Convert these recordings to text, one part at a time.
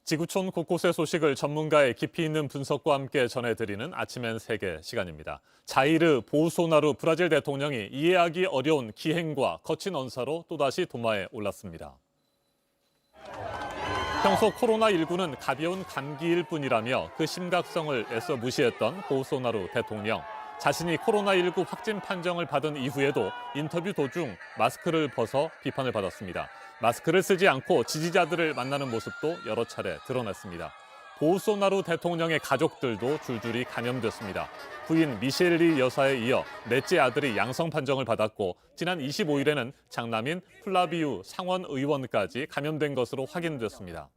지구촌 곳곳의 소식을 전문가의 깊이 있는 분석과 함께 전해드리는 아침엔 세계 시간입니다. 자이르 보소나루 브라질 대통령이 이해하기 어려운 기행과 거친 언사로 또다시 도마에 올랐습니다. 평소 코로나19는 가벼운 감기일 뿐이라며 그 심각성을 애써 무시했던 보소나루 대통령. 자신이 코로나19 확진 판정을 받은 이후에도 인터뷰 도중 마스크를 벗어 비판을 받았습니다. 마스크를 쓰지 않고 지지자들을 만나는 모습도 여러 차례 드러났습니다. 보소나루 대통령의 가족들도 줄줄이 감염됐습니다. 부인 미셸리 여사에 이어 넷째 아들이 양성 판정을 받았고 지난 25일에는 장남인 플라비우 상원 의원까지 감염된 것으로 확인됐습니다.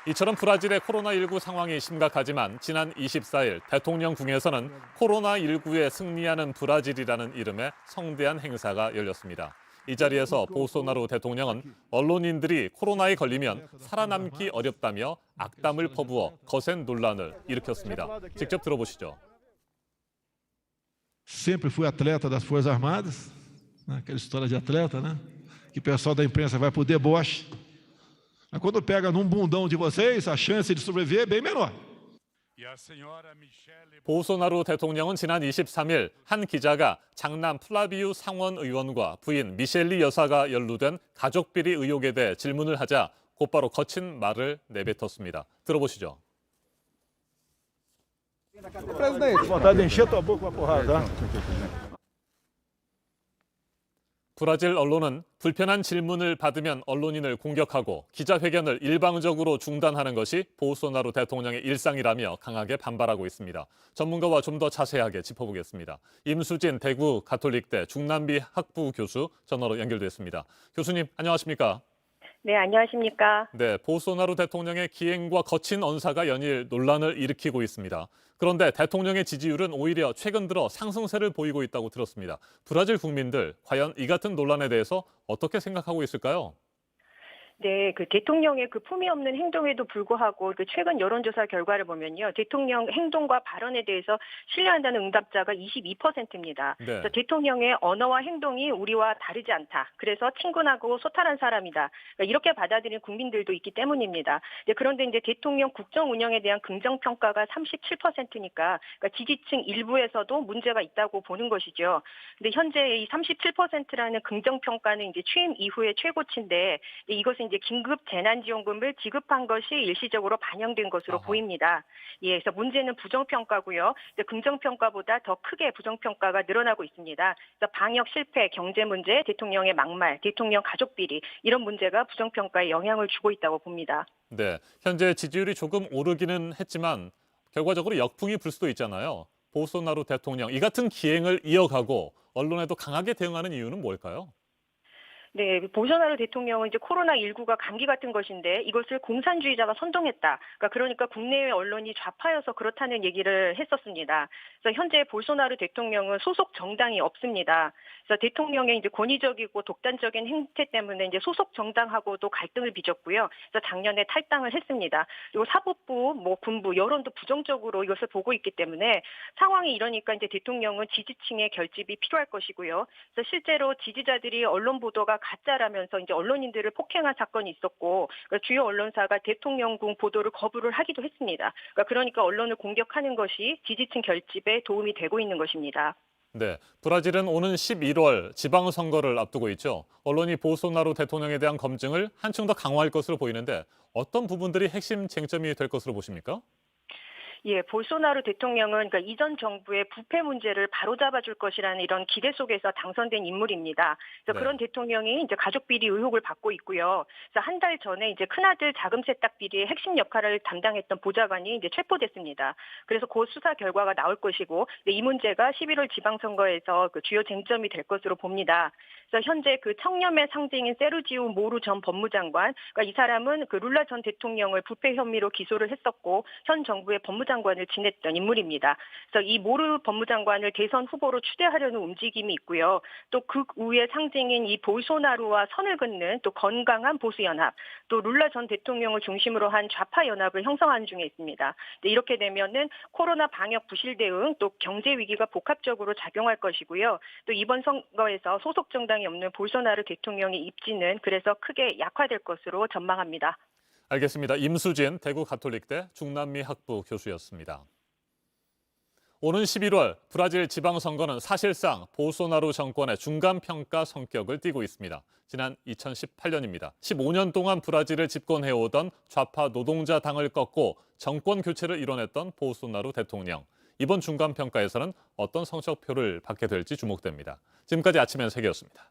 이처럼 브라질의 코로나19 상황이 심각하지만 지난 24일 대통령궁에서는 코로나19에 승리하는 브라질이라는 이름의 성대한 행사가 열렸습니다. 이 자리에서 보소나루 대통령은 언론인들이 코로나에 걸리면 살아남기 어렵다며 악담을 퍼부어 거센 논란을 일으켰습니다. 직접 들어보시죠. Sempre fui atleta das Forças Armadas, né? Aquela história de atleta, né? Que o pessoal da imprensa vai pro deboche. Mas quando pega num bundão de vocês, a chance de sobreviver é bem menor. 보소나루 대통령은 지난 23일 한 기자가 장남 플라비우 상원 의원과 부인 미셸리 여사가 연루된 가족 비리 의혹에 대해 질문을 하자 곧바로 거친 말을 내뱉었습니다. 들어보시죠. Presidente, vontade de encher tua boca com a porrada, tá? 브라질 언론은 불편한 질문을 받으면 언론인을 공격하고 기자회견을 일방적으로 중단하는 것이 보소나루 대통령의 일상이라며 강하게 반발하고 있습니다. 전문가와 좀 더 자세하게 짚어보겠습니다. 임수진 대구 가톨릭대 중남미 학부 교수 전화로 연결됐습니다. 교수님 안녕하십니까? 네, 안녕하십니까? 네, 보소나루 대통령의 기행과 거친 언사가 연일 논란을 일으키고 있습니다. 그런데 대통령의 지지율은 오히려 최근 들어 상승세를 보이고 있다고 들었습니다. 브라질 국민들 과연 이 같은 논란에 대해서 어떻게 생각하고 있을까요? 네, 그 대통령의 그 품위 없는 행동에도 불구하고 그 최근 여론조사 결과를 보면요. 대통령 행동과 발언에 대해서 신뢰한다는 응답자가 22%입니다. 네. 그래서 대통령의 언어와 행동이 우리와 다르지 않다. 그래서 친근하고 소탈한 사람이다. 그러니까 이렇게 받아들이는 국민들도 있기 때문입니다. 그런데 이제 대통령 국정 운영에 대한 긍정 평가가 37%니까 그러니까 지지층 일부에서도 문제가 있다고 보는 것이죠. 근데 현재 이 37%라는 긍정 평가는 이제 취임 이후의 최고치인데 이것은 이제 긴급 재난지원금을 지급한 것이 일시적으로 반영된 것으로 보입니다. 예, 그래서 문제는 부정평가고요. 긍정평가보다 더 크게 부정평가가 늘어나고 있습니다. 그래서 방역 실패, 경제 문제, 대통령의 막말, 대통령 가족 비리 이런 문제가 부정평가에 영향을 주고 있다고 봅니다. 네, 현재 지지율이 조금 오르기는 했지만 결과적으로 역풍이 불 수도 있잖아요. 보소나루 대통령 이 같은 기행을 이어가고 언론에도 강하게 대응하는 이유는 뭘까요? 네, 보소나루 대통령은 이제 코로나19가 감기 같은 것인데 이것을 공산주의자가 선동했다. 그러니까 국내외 언론이 좌파여서 그렇다는 얘기를 했었습니다. 그래서 현재 보소나루 대통령은 소속 정당이 없습니다. 그래서 대통령의 이제 권위적이고 독단적인 행태 때문에 이제 소속 정당하고도 갈등을 빚었고요. 그래서 작년에 탈당을 했습니다. 그리고 사법부, 군부, 여론도 부정적으로 이것을 보고 있기 때문에 상황이 이러니까 이제 대통령은 지지층의 결집이 필요할 것이고요. 그래서 실제로 지지자들이 언론 보도가 가짜라면서 이제 언론인들을 폭행한 사건이 있었고 주요 언론사가 대통령궁 보도를 거부를 하기도 했습니다. 그러니까 언론을 공격하는 것이 지지층 결집에 도움이 되고 있는 것입니다. 네, 브라질은 오는 11월 지방선거를 앞두고 있죠. 언론이 보소나루 대통령에 대한 검증을 한층 더 강화할 것으로 보이는데 어떤 부분들이 핵심 쟁점이 될 것으로 보십니까? 예, 볼소나루 대통령은 그러니까 이전 정부의 부패 문제를 바로잡아줄 것이라는 이런 기대 속에서 당선된 인물입니다. 그래서 네. 그런 대통령이 이제 가족 비리 의혹을 받고 있고요. 그래서 한 달 전에 이제 큰아들 자금 세탁 비리의 핵심 역할을 담당했던 보좌관이 이제 체포됐습니다. 그래서 그 수사 결과가 나올 것이고 이 문제가 11월 지방선거에서 그 주요 쟁점이 될 것으로 봅니다. 그래서 현재 그 청렴의 상징인 세르지오 모루 전 법무장관, 그러니까 이 사람은 그 룰라 전 대통령을 부패 혐의로 기소를 했었고 현 정부의 법무장관을 지냈던 인물입니다. 그래서 이 모루 법무장관을 대선 후보로 추대하려는 움직임이 있고요. 또 극우의 상징인 이 볼소나루와 선을 긋는 또 건강한 보수연합, 또 룰라 전 대통령을 중심으로 한 좌파 연합을 형성하는 중에 있습니다. 이렇게 되면은 코로나 방역 부실 대응, 또 경제 위기가 복합적으로 작용할 것이고요. 또 이번 선거에서 소속 정당이 없는 볼소나루 대통령의 입지는 그래서 크게 약화될 것으로 전망합니다. 알겠습니다. 임수진 대구 가톨릭대 중남미 학부 교수였습니다. 오는 11월 브라질 지방선거는 사실상 보소나루 정권의 중간평가 성격을 띠고 있습니다. 지난 2018년입니다. 15년 동안 브라질을 집권해오던 좌파 노동자 당을 꺾고 정권 교체를 이뤄냈던 보소나루 대통령. 이번 중간평가에서는 어떤 성적표를 받게 될지 주목됩니다. 지금까지 아침 엔 세계였습니다.